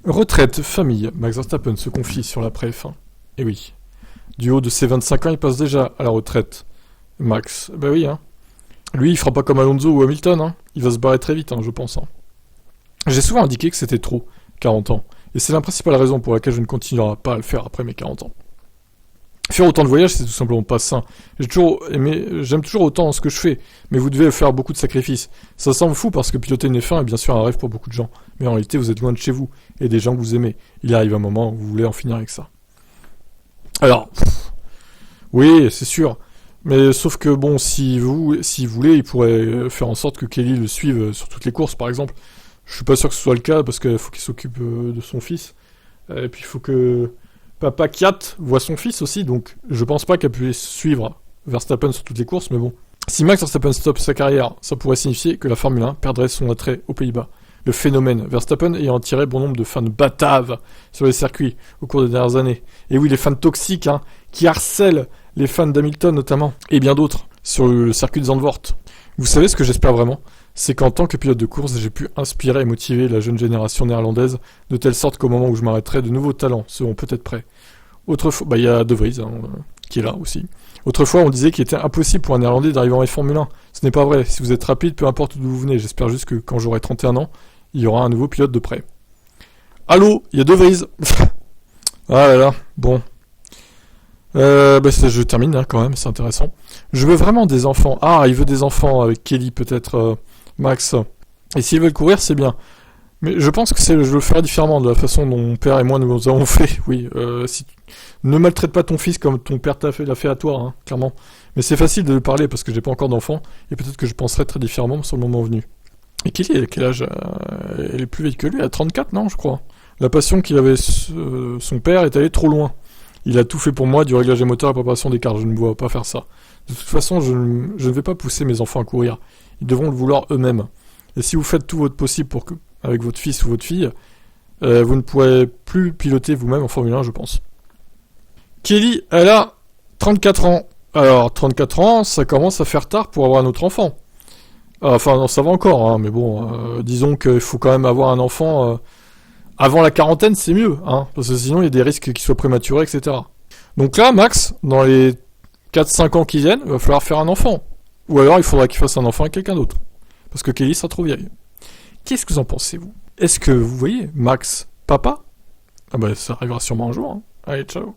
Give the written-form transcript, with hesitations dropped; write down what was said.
Retraite, famille. Max Verstappen se confie sur la F1. Et oui. Du haut de ses 25 ans, il passe déjà à la retraite. Max, bah oui, hein. Lui, il fera pas comme Alonso ou Hamilton, hein. Il va se barrer très vite, hein, je pense. Hein. J'ai souvent indiqué que c'était trop, 40 ans. Et c'est la principale raison pour laquelle je ne continuerai pas à le faire après mes 40 ans. Faire autant de voyages, c'est tout simplement pas sain. J'aime toujours autant ce que je fais, mais vous devez faire beaucoup de sacrifices. Ça semble fou parce que piloter une F1 est bien sûr un rêve pour beaucoup de gens, mais en réalité vous êtes loin de chez vous et des gens que vous aimez. Il arrive un moment où vous voulez en finir avec ça. Alors, oui, c'est sûr, mais sauf que bon, s'il voulait, il pourrait faire en sorte que Kelly le suive sur toutes les courses, par exemple. Je suis pas sûr que ce soit le cas parce qu'il faut qu'il s'occupe de son fils, et puis il faut que Papa Kiat voit son fils aussi, donc je pense pas qu'elle puisse suivre Verstappen sur toutes les courses, mais bon. Si Max Verstappen stoppe sa carrière, ça pourrait signifier que la Formule 1 perdrait son attrait aux Pays-Bas. Le phénomène Verstappen ayant attiré bon nombre de fans bataves sur les circuits au cours des dernières années. Et oui, les fans toxiques, hein, qui harcèlent les fans d'Hamilton notamment, et bien d'autres, sur le circuit de Zandvoort. Vous savez ce que j'espère vraiment ? C'est qu'en tant que pilote de course, j'ai pu inspirer et motiver la jeune génération néerlandaise, de telle sorte qu'au moment où je m'arrêterai, de nouveaux talents seront peut-être prêts. Autrefois, il y a De Vries, hein, qui est là aussi. Autrefois, on disait qu'il était impossible pour un Néerlandais d'arriver en Formule 1. Ce n'est pas vrai. Si vous êtes rapide, peu importe d'où vous venez. J'espère juste que quand j'aurai 31 ans, il y aura un nouveau pilote de près. Allô, il y a De Vries. Ah là là, bon. Je termine hein, quand même, c'est intéressant. Je veux vraiment des enfants. Ah, il veut des enfants avec Kelly peut-être, Max. Et s'ils veulent courir, c'est bien. Mais je pense que je le ferai différemment de la façon dont mon père et moi nous avons fait. Oui, ne maltraite pas ton fils comme ton père l'a fait à toi, hein, clairement. Mais c'est facile de le parler parce que j'ai pas encore d'enfant et peut-être que je penserai très différemment sur le moment venu. Et Kelly, à quel âge elle est plus vieille que lui, elle a 34, non, je crois. La passion qu'il avait son père est allée trop loin. Il a tout fait pour moi, du réglage des moteurs à la préparation des cartes. Je ne vois pas faire ça. De toute façon, je ne vais pas pousser mes enfants à courir. Ils devront le vouloir eux-mêmes. Et si vous faites tout votre possible avec votre fils ou votre fille, vous ne pourrez plus piloter vous-même en Formule 1, je pense. Kelly, elle a 34 ans. Alors, 34 ans, ça commence à faire tard pour avoir un autre enfant. Enfin, non, ça va encore, hein, mais bon, disons qu'il faut quand même avoir un enfant... avant la quarantaine, c'est mieux, hein, parce que sinon il y a des risques qu'il soit prématuré, etc. Donc là, Max, dans les 4-5 ans qui viennent, il va falloir faire un enfant. Ou alors il faudra qu'il fasse un enfant avec quelqu'un d'autre. Parce que Kelly sera trop vieille. Qu'est-ce que vous en pensez, vous ? Est-ce que vous voyez Max, papa ? Ah bah ça arrivera sûrement un jour, hein. Allez, ciao.